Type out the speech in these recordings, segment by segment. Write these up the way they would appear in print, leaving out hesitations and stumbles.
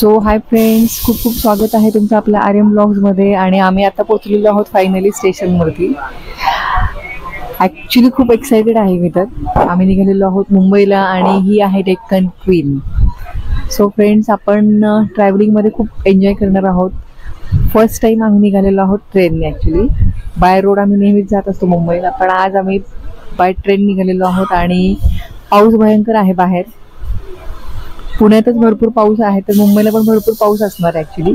So hi friends, खूप खूप स्वागत आहे तुमचं आपल्या आर्यन ब्लॉग्समध्ये. आणि आम्ही आता पोहोचलेलो आहोत फायनली स्टेशनवरती. ॲक्च्युली खूप एक्सायटेड आहे मी. तर आम्ही निघालेलो आहोत मुंबईला आणि ही आहे डेक्कन क्वीन. सो फ्रेंड्स, आपण ट्रॅव्हलिंगमध्ये खूप एन्जॉय करणार आहोत. फर्स्ट टाईम आम्ही निघालेलो आहोत ट्रेनने. ॲक्च्युली बाय रोड आम्ही नेहमीच जात असतो मुंबईला, पण आज आम्ही बाय ट्रेन निघालेलो आहोत. आणि पाऊस भयंकर आहे बाहेर. पुण्यातच भरपूर पाऊस आहे, तर मुंबईला पण भरपूर पाऊस असणार ॲक्च्युली.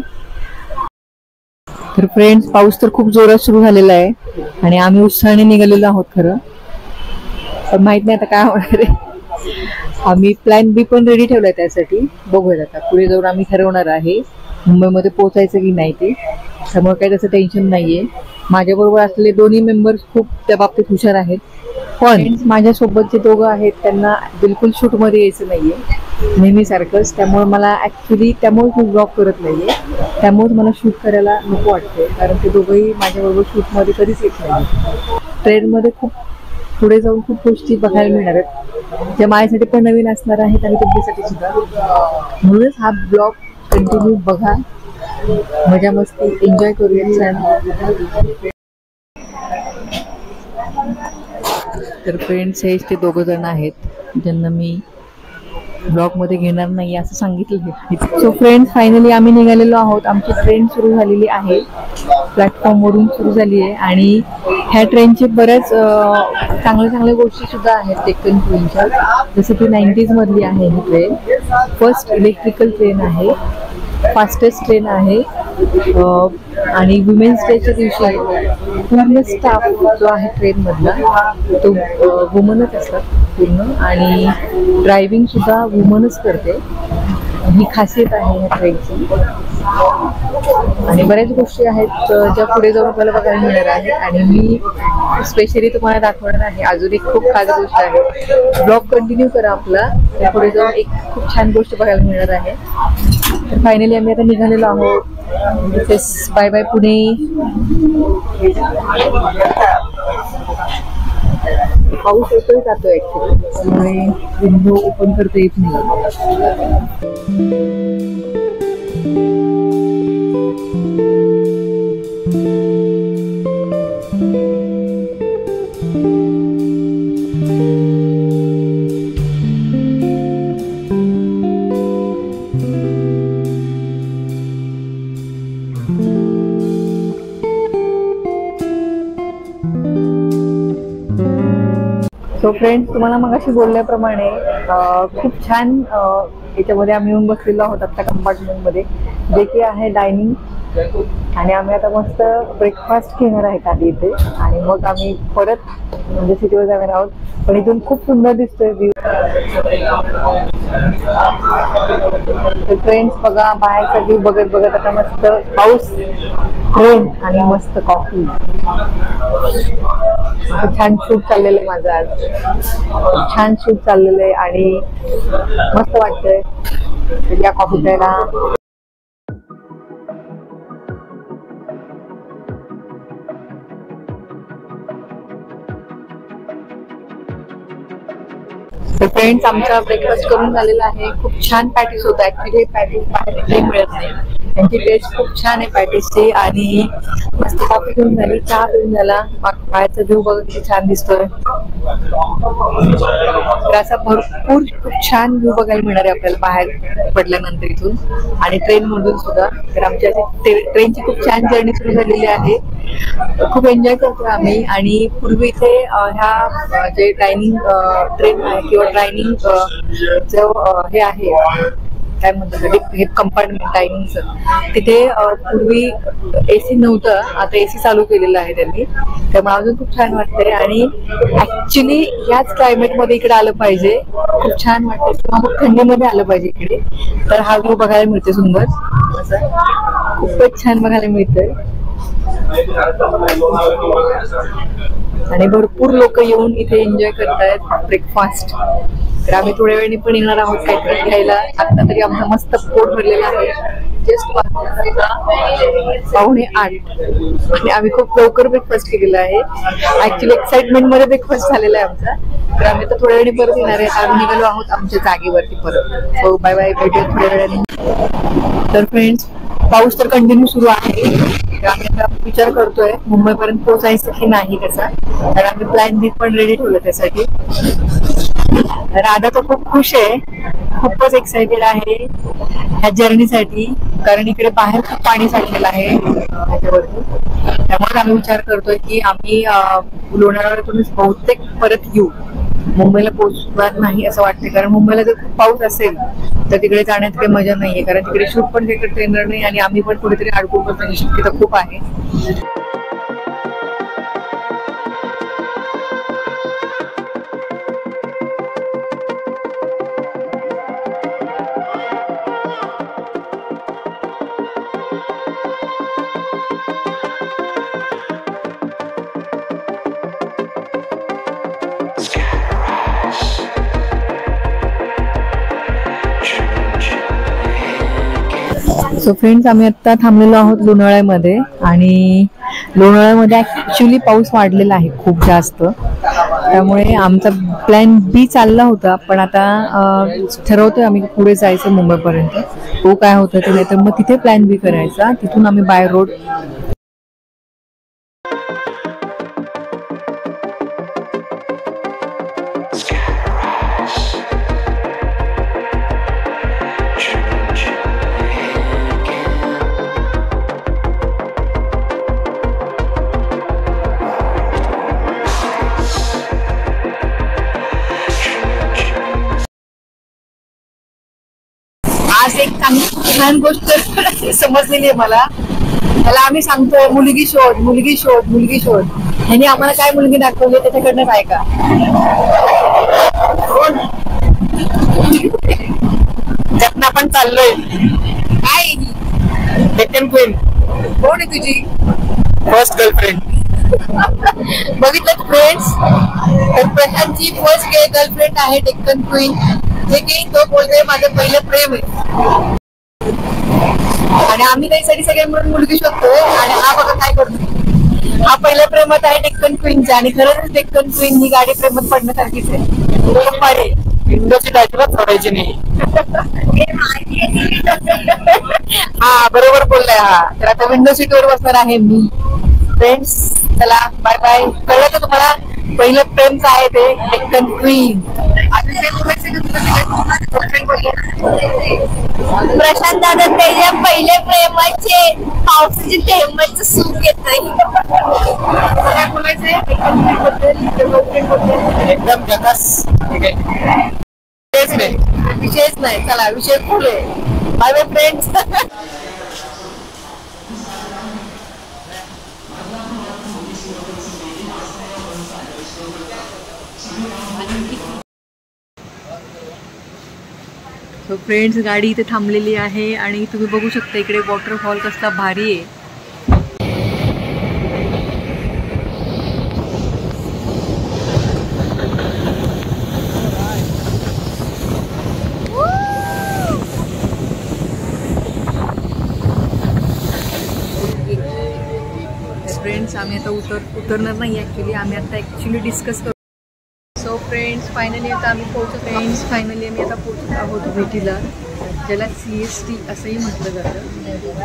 तर फ्रेंड्स, पाऊस तर खूप जोरात सुरू झालेला आहे आणि आम्ही उत्साहाने निघालेलो आहोत खरं. पण माहित नाही आता काय होणार आहे. आम्ही प्लॅन बी पण रेडी ठेवलाय त्यासाठी. बघूया आता पुढे जाऊन आम्ही ठरवणार आहे मुंबईमध्ये पोहोचायचं की नाही ते. त्यामुळे काही तसं टेन्शन नाहीये. माझ्याबरोबर असलेले दोन्ही मेंबर्स खूप त्या बाबतीत हुशार आहेत. पण माझ्यासोबत जे दोघं आहेत त्यांना बिलकुल शूटमध्ये यायचं नाहीये नेहमीसारखंच. त्यामुळे मला ॲक्च्युली त्यामुळेच मी ब्लॉग करत नाहीये. त्यामुळेच मला शूट करायला नको वाटते, कारण ते दोघंही माझ्याबरोबर शूटमध्ये कधीच येत नाही. ट्रेनमध्ये खूप पुढे जाऊन खूप गोष्टी बघायला मिळणार आहेत, ज्या माझ्यासाठी पण नवीन असणार आहेत आणि तुमच्यासाठी सुद्धा. म्हणूनच हा ब्लॉग कंटिन्यू बघा, मजा मस्ती एन्जॉय करूया छान. तर फ्रेंड्स, हेच ते दोघं जण आहेत ज्यांना मी ब्लॉगमध्ये घेणार नाही असं सांगितलं. सो फ्रेंड्स, फायनली आम्ही निघालेलो आहोत. आमची ट्रेन सुरू झालेली आहे, प्लॅटफॉर्मवरून सुरू झाली आहे. आणि ह्या ट्रेनचे बऱ्याच चांगल्या गोष्टी सुद्धा आहेत डेक्कन क्वीनच्या. जसं की 90s मधली आहे ही ट्रेन. फर्स्ट इलेक्ट्रिकल ट्रेन आहे, फास्टेस्ट ट्रेन आहे. आणि वुमेन्स डेच्या दिवशी पूर्ण स्टाफ जो आहे ट्रेनमधला तो वुमनच असतात पूर्ण. आणि ड्रायव्हिंग सुद्धा वुमनच करते. ही खासियत आहे ह्या ट्रेनची. आणि बऱ्याच गोष्टी आहेत ज्या पुढे जाऊन आपल्याला बघायला मिळणार आहेत. आणि मी स्पेशली तुम्हाला दाखवणार आहे अजून एक खूप खास गोष्ट आहे. ब्लॉग कंटिन्यू करा आपला, त्या पुढे जाऊन एक खूप छान गोष्ट बघायला मिळणार आहे. तर फायनली आम्ही आता निघालेलो आहोत. Bye bye Pune. पाऊस येतोय जातोय ऍक्च्युली, त्यामुळे विंडो ओपन करता येत नाही. सो फ्रेंड्स, तुम्हाला मगाशी बोलल्याप्रमाणे खूप छान याच्यामध्ये आम्ही येऊन बसलेलो आहोत आता कंपार्टमेंटमध्ये, जे की आहे डायनिंग. आणि आम्ही आता मस्त ब्रेकफास्ट घेणार आहेत आधी इथे, आणि मग आम्ही परत म्हणजे सिटीवर जाणार आहोत. पण इथून खूप सुंदर दिसतोय व्ह्यू. तर फ्रेंड्स बघा, बाहेरचा व्ह्यू बघत बघत आता मस्त पाऊस, ट्रेन आणि मस्त कॉफी. छान शूट चाललेलं आहे माझं आज. छान शूट चाललेलं आहे आणि मस्त वाटतंय या कॉफी प्यायला. तर फ्रेंड्स, आमचा ब्रेकफास्ट करून झालेला आहे. खूप छान पॅटीस होतं. ऍक्च्युली पॅटीस बाहेर मिळत नाही, त्यांची टेस्ट खूप छान आहे पॅटीसची. आणि मस्त कॉफी घेऊन झाली, चहा पिऊन झाला. बाहेरचा व्ह्यू बघा किती छान दिसतोय. तर असा भरपूर खूप छान व्ह्यू बघायला मिळणार आहे आपल्याला बाहेर पडल्यानंतर इथून, आणि ट्रेन मधून सुद्धा. तर आमच्या ट्रेनची खूप छान जर्नी सुरू झालेली आहे. खूप एन्जॉय करतो आम्ही. आणि पूर्वी इथे ह्या जे डायनिंग ट्रेन आहे किंवा डायनिंग जो हे आहे काय म्हणतात हे कंपार्टमेंट डायनिंगचं, तिथे पूर्वी AC नव्हतं, आता AC चालू केलेलं आहे त्यांनी. त्यामुळे अजून खूप छान वाटतंय. आणि ऍक्च्युली याच क्लायमेटमध्ये इकडे आलं पाहिजे, खूप छान वाटतंय. किंवा मग थंडीमध्ये आलं पाहिजे इकडे, तर हा व्ह्यू बघायला मिळते सुंदर असं. खूपच छान बघायला मिळतंय. आणि भरपूर लोक येऊन इथे एन्जॉय करतायत ब्रेकफास्ट. तर आम्ही थोड्या वेळाने पण येणार आहोत काहीतरी घ्यायला. आता तरी आमचा मस्त पोट भरलेला आहे. जस्ट 7:45 आणि आम्ही खूप लवकर ब्रेकफास्ट केलेला आहे. ऍक्च्युली एक्साइटमेंट मध्ये ब्रेकफास्ट झालेला आहे आमचा. तर आम्ही तर थोड्या वेळाने परत येणार आहे. आम्ही निघालो आहोत आमच्या जागेवरती परत. सो बाय बाय, भेटूया थोड्या वेळाने. तर फ्रेंड्स, पाऊस तर कंटिन्यू सुरू आहे. तर आम्ही आता विचार करतोय मुंबईपर्यंत पोहोचायचं की नाही त्याचा. तर आम्ही प्लॅन बी पण रेडी ठेवलं त्यासाठी. राधा तो खूप खुश आहे, खूपच एक्साइटेड आहे ह्या जर्नीसाठी, कारण इकडे बाहेर खूप पाणी साठलेलं आहे ह्याच्यावरती. त्यामुळे आम्ही विचार करतोय की आम्ही लोणावळ्यातून बहुतेक परत येऊ, मुंबईला पोहोचणार नाही असं वाटते. कारण मुंबईला जर खूप पाऊस असेल तर तिकडे जाण्यात काही मजा नाहीये, कारण तिकडे शूट पण काही ट्रेनर नाही आणि आम्ही पण कुठेतरी अडकून बसण्याची शक्यता खूप आहे. सो फ्रेंड्स, आम्ही आता थांबलेलो आहोत लोणावळ्यामध्ये आणि लोणावळ्यामध्ये ऍक्च्युली पाऊस वाढलेला आहे खूप जास्त. त्यामुळे आमचा प्लॅन बी चालला होता, पण आता ठरवतोय आम्ही पुढे जायचं मुंबईपर्यंत. तो काय होतं ते, नाही तर मग तिथे प्लॅन बी करायचा, तिथून आम्ही बाय रोड. आज एक चांगली छान गोष्ट समजलेली आहे मला. त्याला आम्ही सांगतोय मुलगी शोध, मुलगी शोध, मुलगी शोध. ह्याने आम्हाला काय मुलगी दाखवली त्याच्याकडनं ऐका. त्यातनं आपण चाललोय. काय डेक्कन क्वीन कोण आहे तुझी फर्स्ट गर्लफ्रेंड? बघितलं फ्रेंड्स, तर प्रशांतची फर्स्ट गर्लफ्रेंड आहे डेक्कन क्वीन. जे की तो बोलतोय माझं पहिलं प्रेम आहे आणि आम्ही त्यासाठी सगळे मिळून मुलगी शोधतोय. आणि हा बघा काय करतो, हा पहिल्या प्रेमात आहे डेक्कन क्वीनच्या. आणि खरंच डेक्कन क्वीन ही गाडी प्रेमात पडण्यासारखीच आहे. विंडोची अजिबात सोडायची नाही. हा बरोबर बोललाय हा. तर आता विंडो सीटवर बसणार आहे मी. फ्रेंड्स चला बाय बाय. कळलं का तुम्हाला पहिलं प्रेमचं आहे ते डेक्कन क्वीन. प्रशांत दादा त्याच्या पहिले प्रेमाचे पावसाचे थेंबाचं सुख येत काय बोलायचंय एकदम जगास. ठीक आहे, विषयच नाही. चला विषय फुल आहे. Bye bye friends. So friends, गाडी इथे थांबलेली आहे आणि तुम्ही बघू शकता इकडे वॉटरफॉल कसला भारी आहे. फ्रेंड्स, आम्ही आता उतरणार नाही ॲक्च्युली. आम्ही आता ॲक्च्युली डिस्कस करू. सो फ्रेंड्स, फायनली आता आम्ही पोहोचत आहोत भेटीला, ज्याला CST असंही म्हटलं जातं.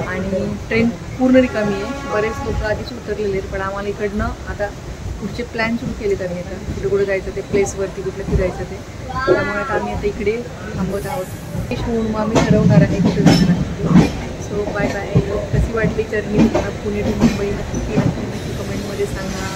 आणि ट्रेन पूर्ण रिकामी आहे. बरेच लोक आधीच उतरलेले आहेत, पण आम्हाला इकडनं आता पुढचे प्लॅन सुरू केलेत आम्ही. आता कुठे कुठे जायचं ते प्लेसवरती, कुठलं फिरायचं ते. त्यामुळे आता आम्ही आता इकडे थांबत आहोत. म्हणून मग आम्ही ठरवणार आहे कुठे जाणार. So bye bye. कशी वाटली जर्नी पुणे टू मुंबई नक्की कमेंटमध्ये सांगा.